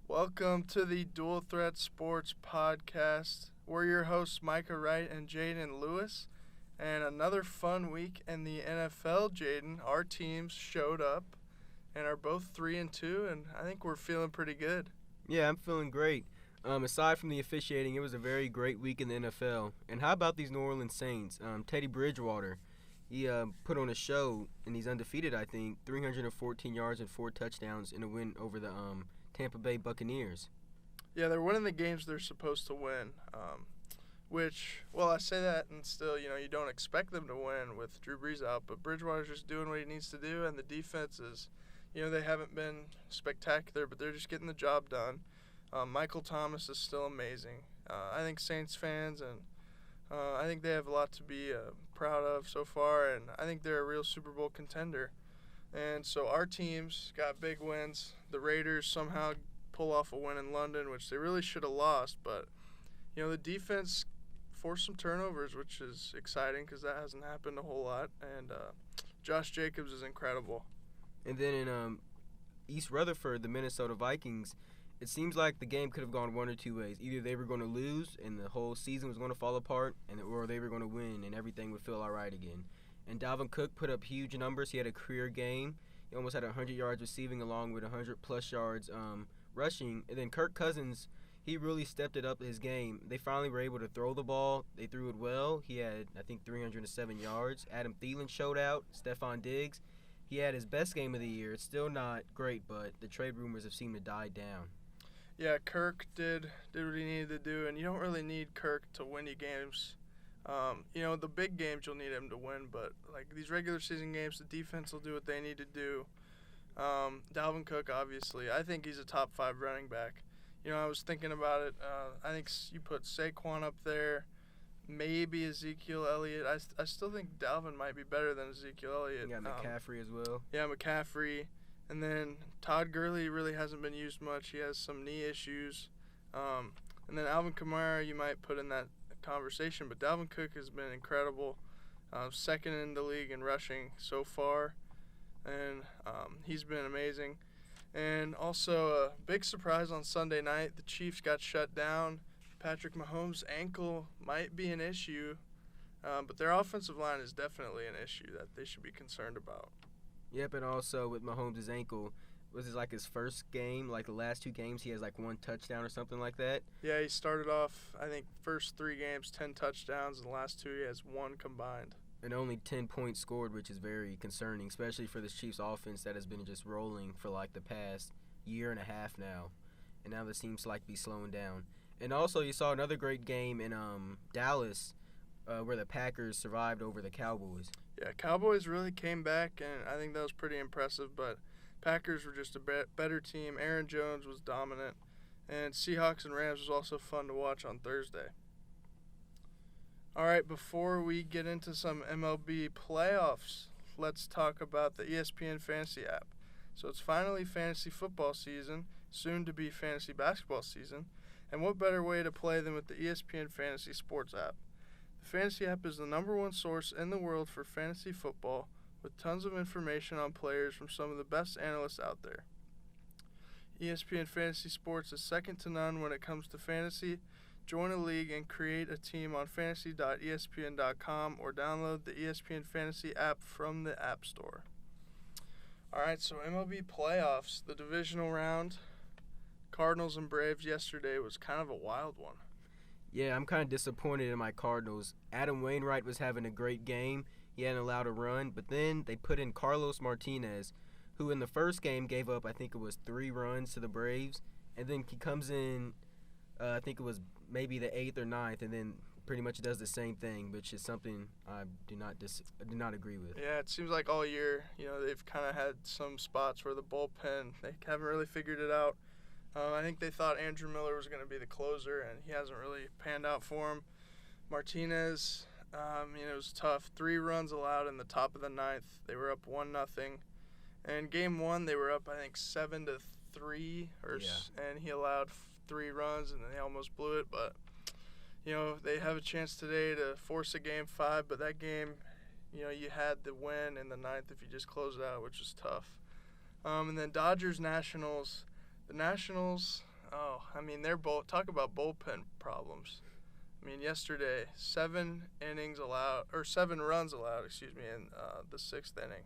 Welcome to the Dual Threat Sports Podcast. We're your hosts, Micah Wright and Jaden Lewis. And another fun week in the NFL, Jaden. Our teams showed up and are both 3-2, and I think we're feeling pretty good. Yeah, I'm feeling great. Aside from the officiating, it was a very great week in the NFL. And how about these New Orleans Saints? Teddy Bridgewater, he put on a show, and he's undefeated, I think, 314 yards and 4 touchdowns in a win over the Tampa Bay Buccaneers. Yeah, they're winning the games they're supposed to win, I say that and still, you don't expect them to win with Drew Brees out, but Bridgewater's just doing what he needs to do, and the defense is, they haven't been spectacular, but they're just getting the job done. Michael Thomas is still amazing. I think Saints fans, and I think they have a lot to be proud of so far, and I think they're a real Super Bowl contender. And so our teams got big wins. The Raiders somehow pull off a win in London, which they really should have lost. But, the defense forced some turnovers, which is exciting because that hasn't happened a whole lot. And Josh Jacobs is incredible. And then in East Rutherford, the Minnesota Vikings, it seems like the game could have gone one or two ways. Either they were going to lose and the whole season was going to fall apart, or they were going to win and everything would feel all right again. And Dalvin Cook put up huge numbers. He had a career game. He almost had 100 yards receiving along with 100-plus yards rushing. And then Kirk Cousins, he really stepped it up his game. They finally were able to throw the ball. They threw it well. He had, I think, 307 yards. Adam Thielen showed out. Stephon Diggs, he had his best game of the year. It's still not great, but the trade rumors have seemed to die down. Yeah, Kirk did what he needed to do, and you don't really need Kirk to win you games. The big games you'll need him to win, but like these regular season games, the defense will do what they need to do. Dalvin Cook, obviously, I think he's a top 5 running back. I was thinking about it. I think you put Saquon up there, maybe Ezekiel Elliott. I still think Dalvin might be better than Ezekiel Elliott. You got McCaffrey as well. Yeah, McCaffrey. And then Todd Gurley really hasn't been used much. He has some knee issues. And then Alvin Kamara you might put in that conversation, but Dalvin Cook has been incredible. Second in the league in rushing so far, and he's been amazing. And also a big surprise on Sunday night, the Chiefs got shut down. Patrick Mahomes' ankle might be an issue, but their offensive line is definitely an issue that they should be concerned about. Yep, and also with Mahomes' ankle, was this like his first game? Like the last 2 games, he has like 1 touchdown or something like that? Yeah, he started off, I think, first 3 games, 10 touchdowns, and the last 2 he has 1 combined. And only 10 points scored, which is very concerning, especially for this Chiefs offense that has been just rolling for like the past year and a half now. And now this seems to like be slowing down. And also you saw another great game in Dallas where the Packers survived over the Cowboys. Yeah, Cowboys really came back, and I think that was pretty impressive, but Packers were just a better team. Aaron Jones was dominant, and Seahawks and Rams was also fun to watch on Thursday. All right, before we get into some MLB playoffs, let's talk about the ESPN Fantasy app. So it's finally fantasy football season, soon to be fantasy basketball season, and what better way to play than with the ESPN Fantasy Sports app? The Fantasy app is the #1 source in the world for fantasy football, with tons of information on players from some of the best analysts out there. ESPN Fantasy Sports is second to none when it comes to fantasy. Join a league and create a team on fantasy.espn.com or download the ESPN Fantasy app from the App Store. All right, so MLB Playoffs, the divisional round, Cardinals and Braves yesterday was kind of a wild one. Yeah, I'm kind of disappointed in my Cardinals. Adam Wainwright was having a great game. He hadn't allowed a run, but then they put in Carlos Martinez, who in the first game gave up, I think it was 3 runs to the Braves, and then he comes in, I think it was maybe the 8th or 9th, and then pretty much does the same thing, which is something I do not agree with. Yeah, it seems like all year, they've kind of had some spots where the bullpen, they haven't really figured it out. I think they thought Andrew Miller was going to be the closer, and he hasn't really panned out for him. Martinez, it was tough. 3 runs allowed in the top of the 9th. They were up 1-0. And game 1, they were up, I think, 7-3, and he allowed 3 runs, and they almost blew it. But, they have a chance today to force a game 5, but that game, you had the win in the 9th if you just closed it out, which was tough. And then Dodgers-Nationals. The Nationals, Oh, I mean, they're both talk about bullpen problems. I mean, yesterday, 7 runs allowed, in the 6th inning.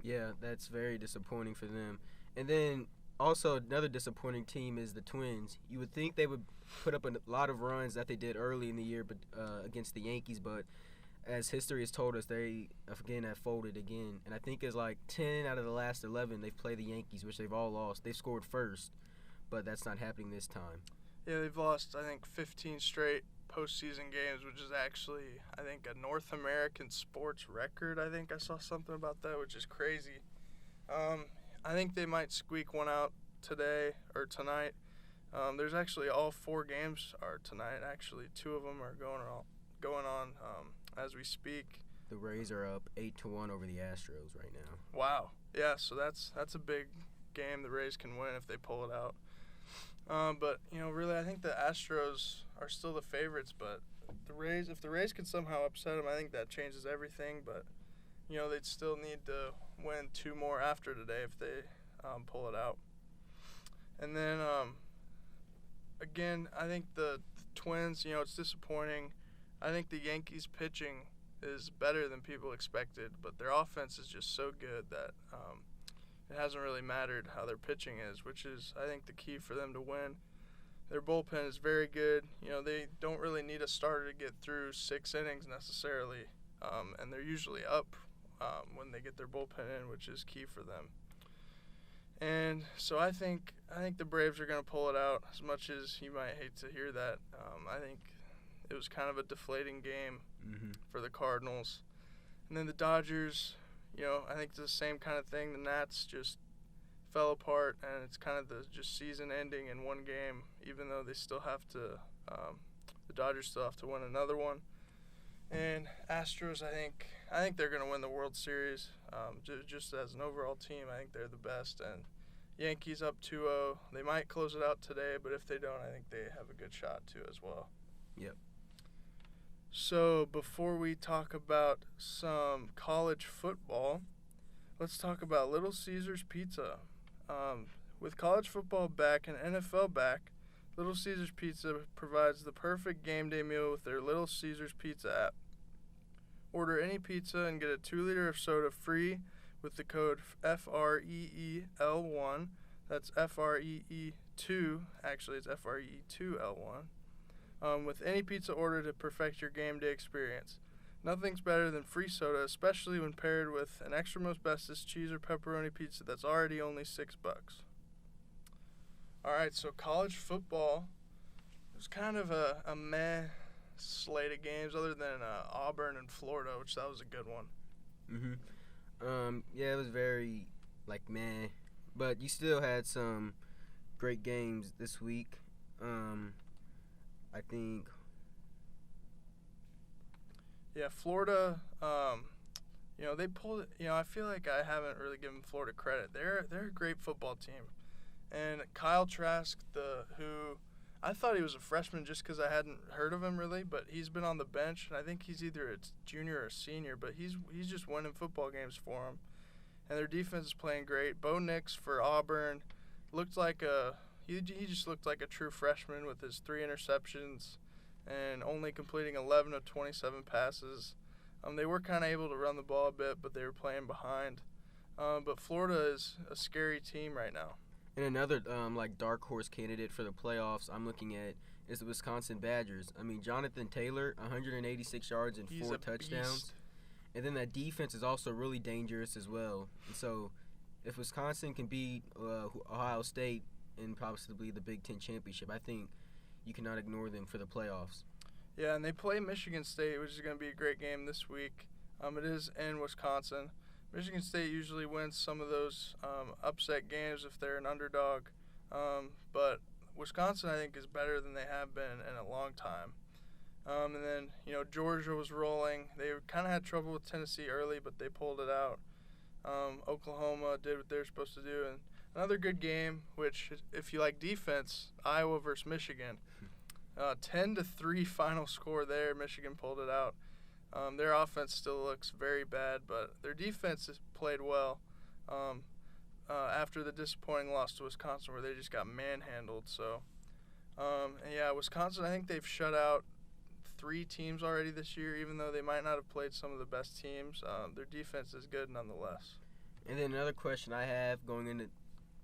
Yeah, that's very disappointing for them. And then also another disappointing team is the Twins. You would think they would put up a lot of runs that they did early in the year, but against the Yankees, but as history has told us, they again have folded again. And I think it's like 10 out of the last 11 they've played the Yankees, which they've all lost. They've scored first, but that's not happening this time. Yeah, they've lost, I think, 15 straight postseason games, which is actually, I think, a North American sports record. I think I saw something about that, which is crazy. I think they might squeak one out today or tonight. There's actually all 4 games are tonight. Actually, 2 of them are going on as we speak. The Rays are up 8-1 over the Astros right now. Wow. Yeah, so that's a big game the Rays can win if they pull it out. But, really, I think the Astros are still the favorites, but if the Rays could somehow upset them, I think that changes everything. But, they'd still need to win 2 more after today if they pull it out. And then, again, I think the Twins, it's disappointing. I think the Yankees' pitching is better than people expected, but their offense is just so good that it hasn't really mattered how their pitching is, which is, I think, the key for them to win. Their bullpen is very good. They don't really need a starter to get through 6 innings necessarily, and they're usually up when they get their bullpen in, which is key for them. And so I think the Braves are going to pull it out, as much as you might hate to hear that. I think it was kind of a deflating game for the Cardinals. And then the Dodgers, I think it's the same kind of thing. The Nats just fell apart, and it's kind of the just season ending in one game, even though they still have to the Dodgers still have to win another one. And Astros, I think they're going to win the World Series. Just as an overall team, I think they're the best. And Yankees up 2-0. They might close it out today, but if they don't, I think they have a good shot too as well. Yep. So before we talk about some college football, let's talk about Little Caesars Pizza. With college football back and NFL back, Little Caesars Pizza provides the perfect game day meal with their Little Caesars Pizza app. Order any pizza and get a 2-liter of soda free with the code FREEL1. That's FREE2. Actually, it's FREE2L1. With any pizza order to perfect your game day experience. Nothing's better than free soda, especially when paired with an extra most bestest cheese or pepperoni pizza that's already only $6. All right, so college football, it was kind of a meh slate of games, other than Auburn and Florida, which that was a good one. Yeah, it was very meh, but you still had some great games this week. I think. Yeah, Florida. They pulled it. I feel like I haven't really given Florida credit. They're a great football team, and Kyle Trask, who I thought he was a freshman just because I hadn't heard of him really, but he's been on the bench, and I think he's either a junior or a senior, but he's just winning football games for him, and their defense is playing great. Bo Nix for Auburn looked like he just looked like a true freshman with his 3 interceptions and only completing 11 of 27 passes. They were kind of able to run the ball a bit, but they were playing behind. But Florida is a scary team right now. And another dark horse candidate for the playoffs I'm looking at is the Wisconsin Badgers. I mean, Jonathan Taylor, 186 yards and 4 touchdowns. Beast. And then that defense is also really dangerous as well. And so if Wisconsin can beat Ohio State in possibly the Big Ten championship, I think you cannot ignore them for the playoffs. Yeah, and they play Michigan State, which is going to be a great game this week. It is in Wisconsin. Michigan State usually wins some of those upset games if they're an underdog. But Wisconsin, I think, is better than they have been in a long time. And then, Georgia was rolling. They kind of had trouble with Tennessee early, but they pulled it out. Oklahoma did what they were supposed to do. And another good game, which, if you like defense, Iowa versus Michigan. 10-3 final score there. Michigan pulled it out. Their offense still looks very bad, but their defense has played well. after the disappointing loss to Wisconsin where they just got manhandled. So, and yeah, Wisconsin, I think they've shut out 3 teams already this year, even though they might not have played some of the best teams. Their defense is good nonetheless. And then another question I have going into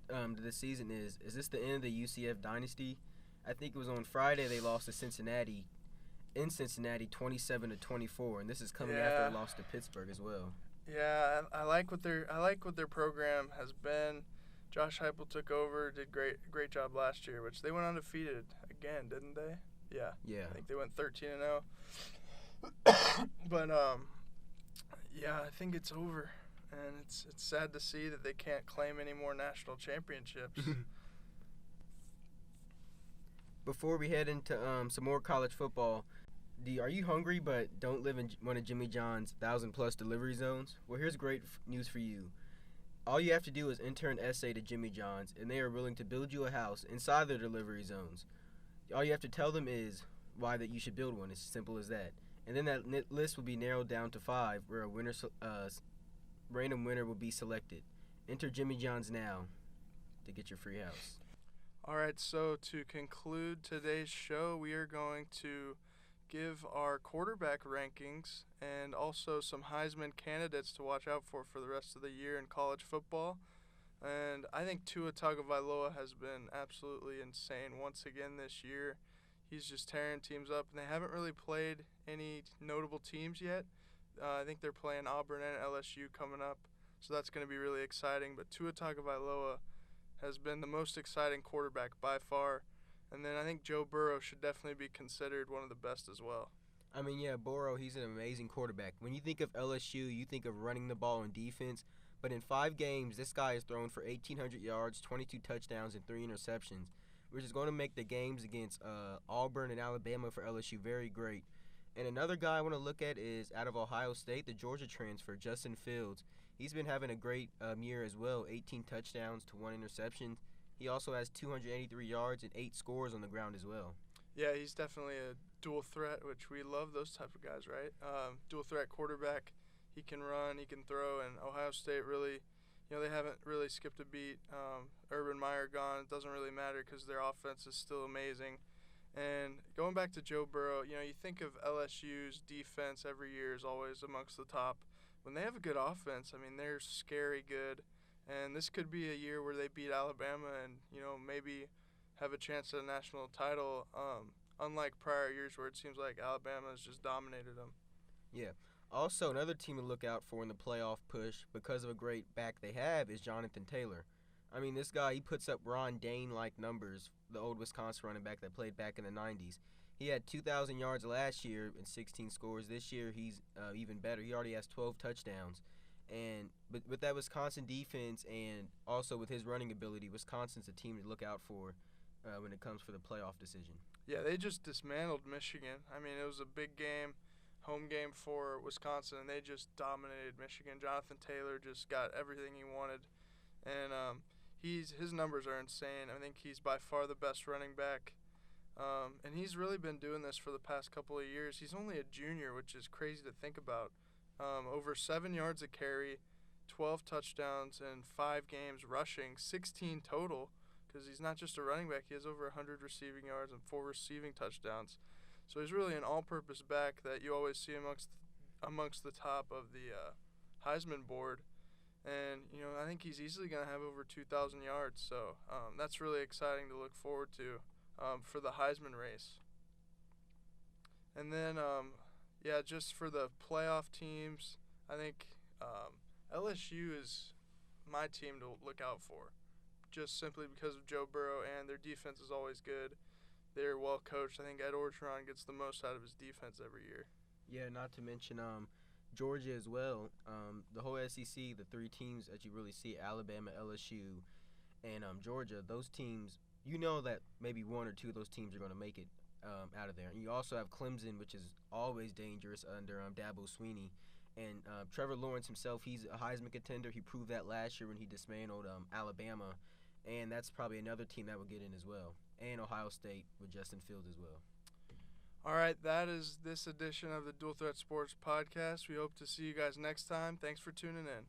to this season is this the end of the UCF dynasty? I think it was on Friday they lost to Cincinnati, in Cincinnati, 27-24, and this is coming after a loss to Pittsburgh as well. Yeah, I like what their program has been. Josh Heupel took over, did great job last year, which they went undefeated again, didn't they? Yeah. Yeah. I think they went 13-0. But yeah, I think it's over, and it's sad to see that they can't claim any more national championships. Before we head into some more college football, are you hungry but don't live in one of Jimmy John's 1,000+ delivery zones? Well, here's great news for you. All you have to do is enter an essay to Jimmy John's, and they are willing to build you a house inside their delivery zones. All you have to tell them is why that you should build one. It's as simple as that. And then that list will be narrowed down to 5, where a random winner will be selected. Enter Jimmy John's now to get your free house. All right, so to conclude today's show, we are going to give our quarterback rankings and also some Heisman candidates to watch out for the rest of the year in college football. And I think Tua Tagovailoa has been absolutely insane once again this year. He's just tearing teams up, and they haven't really played any notable teams yet. I think they're playing Auburn and LSU coming up, so that's going to be really exciting. But Tua Tagovailoa has been the most exciting quarterback by far. And then I think Joe Burrow should definitely be considered one of the best as well. I mean, yeah, Burrow, he's an amazing quarterback. When you think of LSU, you think of running the ball and defense. But in 5 games, this guy has thrown for 1,800 yards, 22 touchdowns, and 3 interceptions, which is going to make the games against Auburn and Alabama for LSU very great. And another guy I want to look at is out of Ohio State, the Georgia transfer, Justin Fields. He's been having a great year as well, 18 touchdowns to 1 interception. He also has 283 yards and 8 scores on the ground as well. Yeah, he's definitely a dual threat, which we love those type of guys, right? Dual threat quarterback. He can run, he can throw, and Ohio State really, they haven't really skipped a beat. Urban Meyer gone, it doesn't really matter because their offense is still amazing. And going back to Joe Burrow, you think of LSU's defense every year is always amongst the top. When they have a good offense, I mean, they're scary good. And this could be a year where they beat Alabama and, maybe have a chance at a national title, unlike prior years where it seems like Alabama has just dominated them. Yeah. Also, another team to look out for in the playoff push, because of a great back they have, is Jonathan Taylor. I mean, this guy, he puts up Ron Dane-like numbers, the old Wisconsin running back that played back in the 90s. He had 2,000 yards last year and 16 scores. This year, he's even better. He already has 12 touchdowns. And but with that Wisconsin defense and also with his running ability, Wisconsin's a team to look out for when it comes for the playoff decision. Yeah, they just dismantled Michigan. I mean, it was a big game, home game for Wisconsin, and they just dominated Michigan. Jonathan Taylor just got everything he wanted, and his numbers are insane. I think he's by far the best running back, and he's really been doing this for the past couple of years. He's only a junior, which is crazy to think about. Over 7 yards a carry, 12 touchdowns in 5 games rushing, 16 total, because he's not just a running back. He has over 100 receiving yards and 4 receiving touchdowns. So he's really an all-purpose back that you always see amongst the top of the Heisman board. And, I think he's easily going to have over 2,000 yards. So that's really exciting to look forward to for the Heisman race. And then just for the playoff teams, I think LSU is my team to look out for, just simply because of Joe Burrow, and their defense is always good. They're well coached. I think Ed Orgeron gets the most out of his defense every year. Yeah, not to mention Georgia as well. The whole SEC, the 3 teams that you really see, Alabama, LSU, and Georgia, those teams, that maybe 1 or 2 of those teams are going to make it out of there. And you also have Clemson, which is always dangerous under Dabo Swinney. And Trevor Lawrence himself, he's a Heisman contender. He proved that last year when he dismantled Alabama. And that's probably another team that will get in as well. And Ohio State with Justin Fields as well. All right, that is this edition of the Dual Threat Sports Podcast. We hope to see you guys next time. Thanks for tuning in.